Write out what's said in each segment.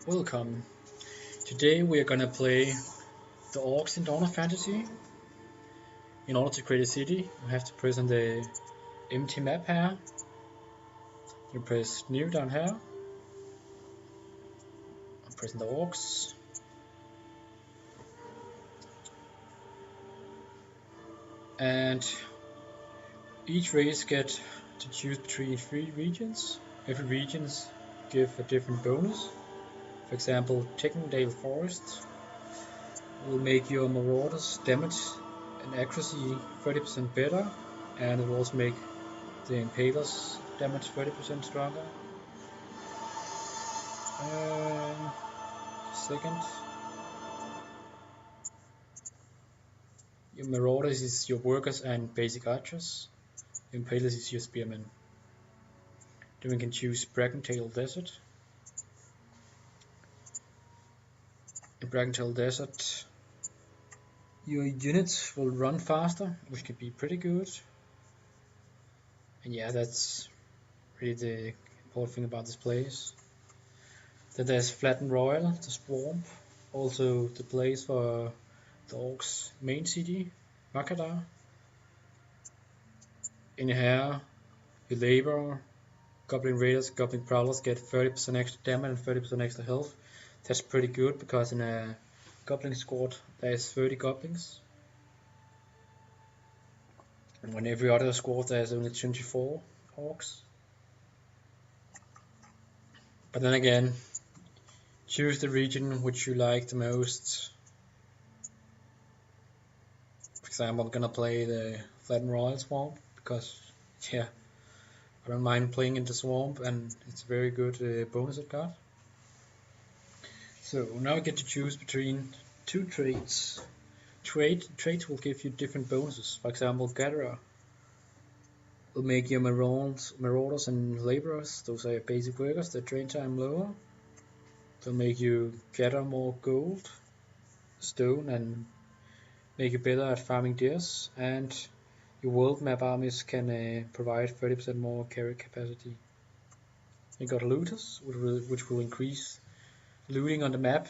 Welcome. Today we are gonna play the Orcs in Dawn of Fantasy. In order to create a city, you have to press on the empty map here. You press new down here. I'm pressing the Orcs. And each race get to choose between 3 regions. Every regions give a different bonus. For example, Teckendale Forest will make your marauders damage and accuracy 30% better, and it will also make the impalers damage 30% stronger. Second, your marauders is your workers and basic archers. Your impalers is your spearmen. Then we can choose Brackentail Desert. In Brackentail Desert, your units will run faster, which can be pretty good. And yeah, that's really the important thing about this place. Then there's Flattened Royal, the swamp, also the place for the Orcs' main city, Makadar. In here, your labor, Goblin Raiders, Goblin Prowlers get 30% extra damage and 30% extra health. That's pretty good because in a Goblin squad there's 30 Goblins. And when every other squad there's only 24 Orcs. But then again, choose the region which you like the most. For example, I'm gonna play the Flattened Royal Swamp because, yeah, I don't mind playing in the swamp and it's a very good bonus it got. So now I get to choose between 2 traits. Traits will give you different bonuses. For example, Gatherer will make your marauders and laborers, those are your basic workers, their train time lower. They'll make you gather more gold, stone, and make you better at farming deers. And your world map armies can provide 30% more carry capacity. You got looters, which will increase looting on the map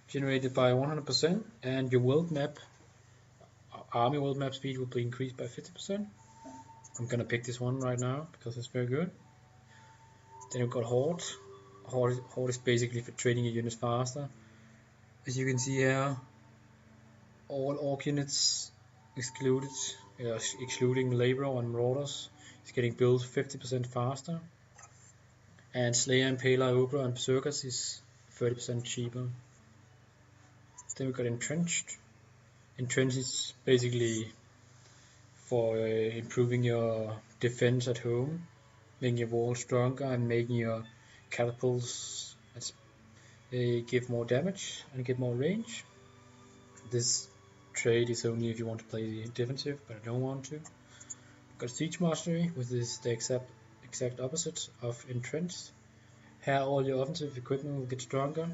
generated by 100%, and your world map army world map speed will be increased by 50%. I'm gonna pick this one right now because it's very good. Then we've got Horde. Horde is basically for training your units faster. As you can see here, all Orc units excluded, excluding Labor and Marauders, is getting built 50% faster. And Slayer, Impaler, Ogre and Berserkers is 30% cheaper. Then we've got Entrenched. Entrenched is basically for improving your defense at home, making your walls stronger and making your catapults give more damage and get more range. This trade is only if you want to play defensive, but I don't want to. Got Siege Mastery, which is the exact opposite of Entrenched. Here all your offensive equipment will get stronger.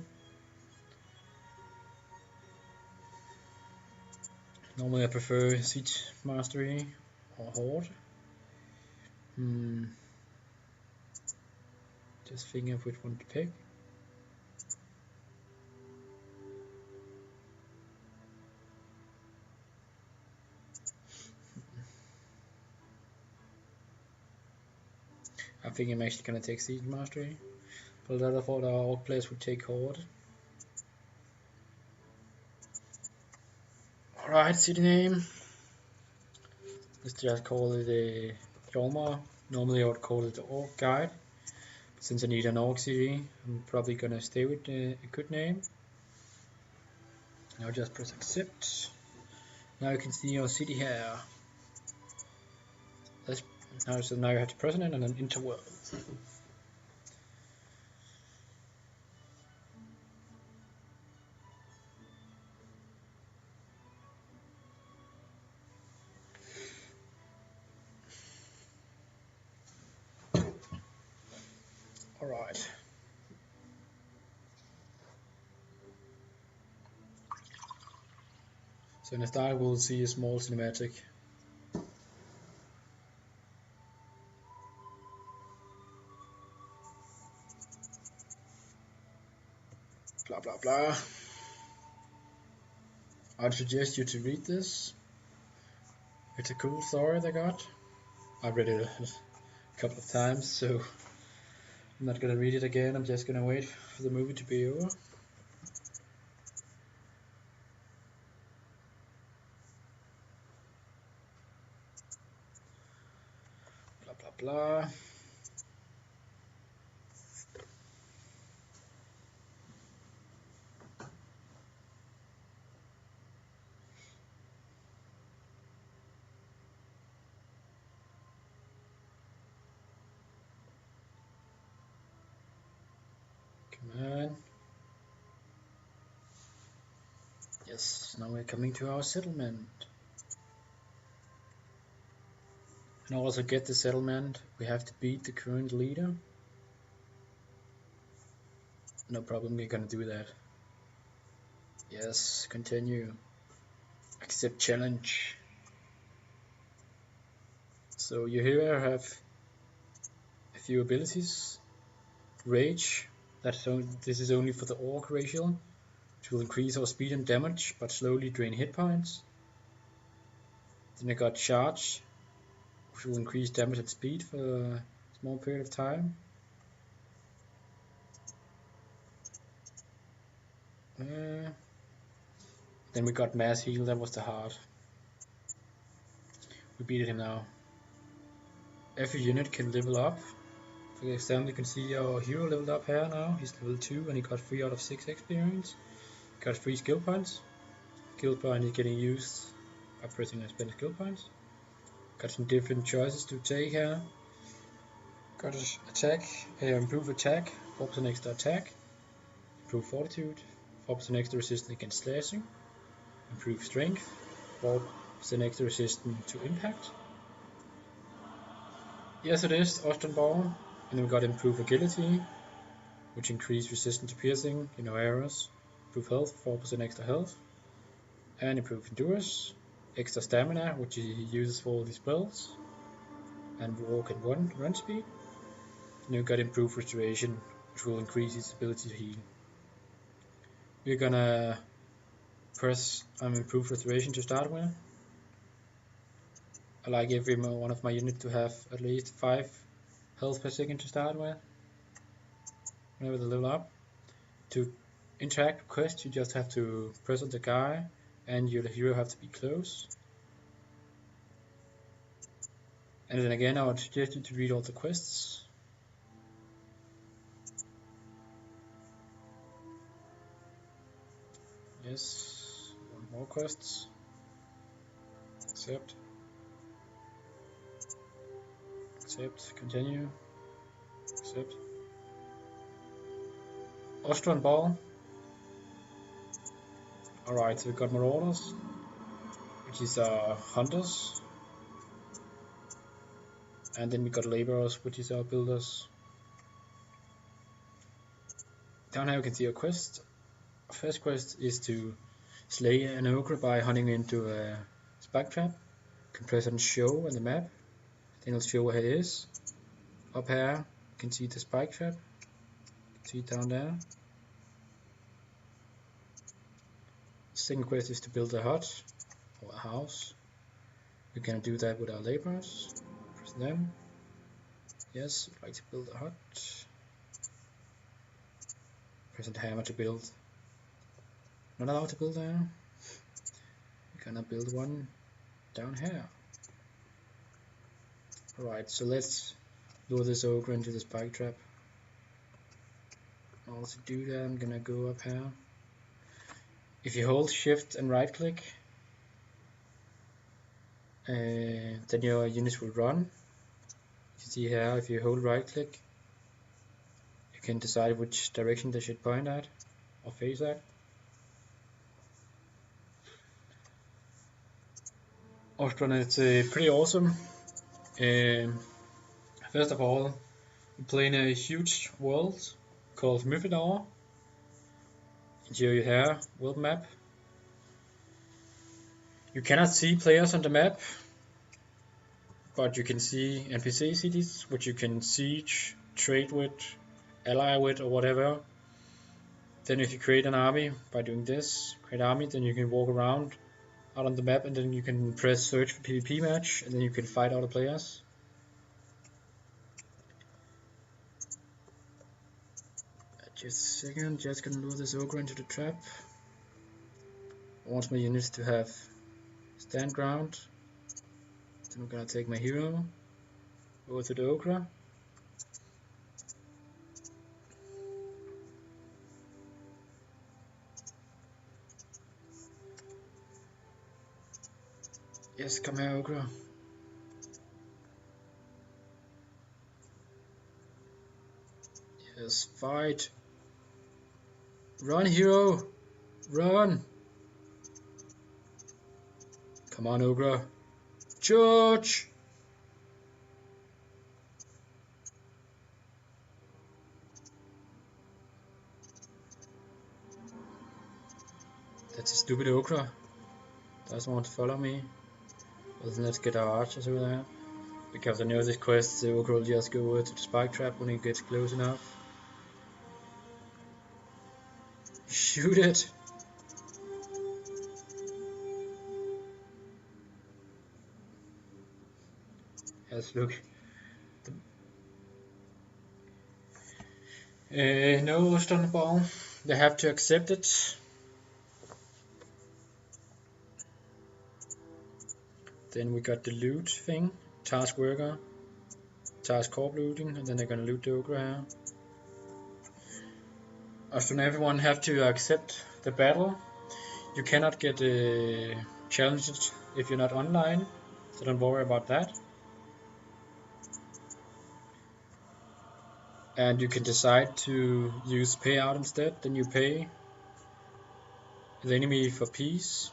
Normally I prefer Siege Mastery or Horde. Just thinking of which one to pick. I think I'm actually gonna take Siege Mastery, but a lot of other Orc players would take Horde. Alright, city name. Let's just call it a Hjalmar. Normally I would call it the Orc Guide. But since I need an Orc city, I'm probably gonna stay with a good name. Now just press accept. Now you can see your city here. Now you have to press it and then interworld. Alright. So in the start we'll see a small cinematic. blah blah blah. I'd suggest you to read this. It's a cool story they got. I read it a couple of times, so I'm not gonna read it again. I'm just gonna wait for the movie to be over. Blah blah blah. Come on. Yes, now we're coming to our settlement. In order to get the settlement, we have to beat the current leader. No problem, we're gonna do that. Yes, continue. Accept challenge. So you here have a few abilities. Rage, this is only for the Orc racial, which will increase our speed and damage, but slowly drain hit points. Then I got Charge, which will increase damage and speed for a small period of time. Then we got Mass Heal, that was the heart. We beat him now. Every unit can level up. For example, you can see our hero leveled up here now. He's level 2 and he got 3 out of 6 experience. Got 3 skill points. Skill point is getting used by pressing and spending skill points. Got some different choices to take here. Got attack, improve attack, 4% extra attack, improve fortitude, 4% extra resistance against slashing, improve strength, 4% extra resistance to impact. Yes, it is Austrian Ball. And then we got improve agility, which increased resistance to piercing in our arrows, improve health, 4% extra health, and improve endurance, extra stamina, which he uses for all these spells, and walk and run speed. And then we got improve restoration, which will increase his ability to heal. We're gonna press improve restoration to start with. I like every one of my units to have at least 5 health per second to start with. Whenever they level up. To interact with quests, you just have to press on the guy, and your hero have to be close. And then again, I would suggest you to read all the quests. Yes, one more quests. Accept, continue, accept. Austrian Ball. Alright, so we got Marauders, which is Hunters. And then we got Laborers, which is our Builders. Down here you can see our quest. Our first quest is to slay an ogre by hunting into a spike trap. You can press on show on the map, then it'll show where it is. Up here you can see the spike trap. You can see it down there. The second quest is to build a hut or a house. We're gonna do that with our laborers. Press them. Yes, we'd like to build a hut. Press the hammer to build. Not allowed to build there. We're gonna build one down here. Alright, so let's lure this ogre into the spike trap. In order to do that, I'm gonna go up here. If you hold shift and right click, then your units will run. You can see here, if you hold right click, you can decide which direction they should point at or face at. Austrian is pretty awesome. First of all, we play in a huge world called Mythodor. Here you have world map. You cannot see players on the map, but you can see NPC cities, which you can siege, trade with, ally with, or whatever. Then if you create an army by doing this, create army, then you can walk around out on the map, and then you can press search for PvP match, and then you can fight other players. Just a second, just gonna lure this ogre into the trap. I want my units to have stand ground. Then I'm gonna take my hero over to the ogre. Yes, come here, ogre. Yes, fight. Run, hero. Run. Come on, ogre. Charge. That's a stupid ogre. Doesn't want to follow me. Well, then let's get our archers over there. Because I know this quest, the ogre will just go over to the spike trap when he gets close enough. Shoot it! Yes, look. No stun ball. They have to accept it. Then we got the loot thing. Task worker. Task corp looting. And then they're gonna loot the ogre here. Often everyone have to accept the battle. You cannot get challenged if you're not online. So don't worry about that. And you can decide to use payout instead. Then you pay the enemy for peace.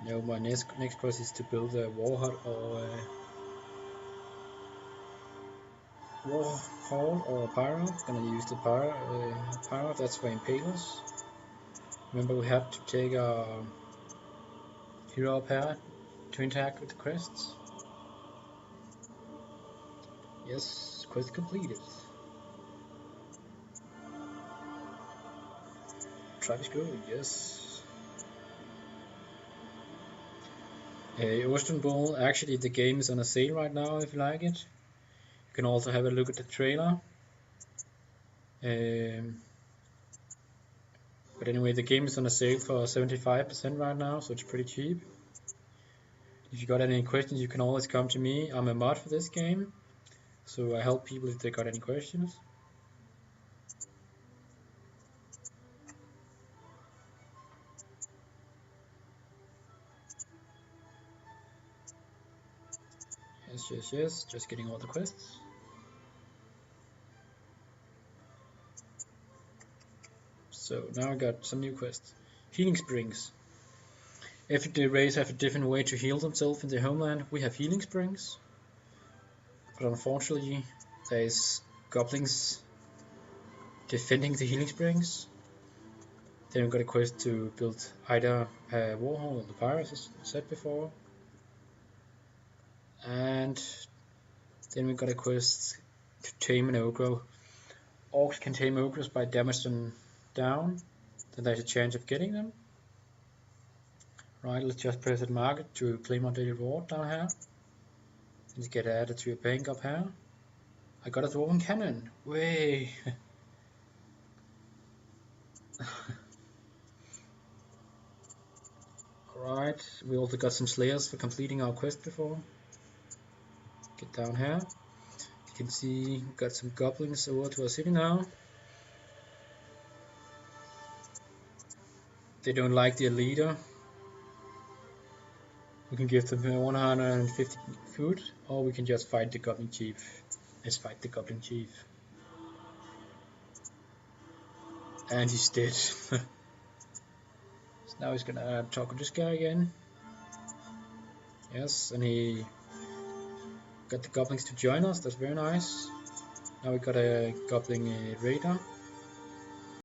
No, my next quest is to build a war hut or a war hall or a pyro. I'm gonna use the pyro. That's for impalers. Remember, we have to take our hero up here to interact with the quests. Yes, quest completed. Tribe is growing, yes. Ocean Bowl, actually the game is on a sale right now if you like it. You can also have a look at the trailer. But anyway, the game is on a sale for 75% right now, so it's pretty cheap. If you got any questions, you can always come to me. I'm a mod for this game, so I help people if they got any questions. Yes, just getting all the quests. So now I got some new quests. Healing Springs. Every race have a different way to heal themselves in their homeland. We have healing springs, but unfortunately there's goblins defending the healing springs. Then we got a quest to build either a warhol or the pirates, as I said before. And then we got a quest to tame an ogre. Orcs can tame ogres by damaging them down. Then there's a chance of getting them. Right, let's just press at market to claim our daily reward down here. Let's get added to your bank up here. I got a dwarven cannon. Way. Alright, we also got some slayers for completing our quest before. Get down here. You can see we got some goblins over to our city now. They don't like their leader. We can give them 150 food, or we can just fight the goblin chief. Let's fight the goblin chief. And he's dead. So now he's gonna talk with this guy again. Yes, and he got the goblins to join us. That's very nice. Now we got a goblin raider.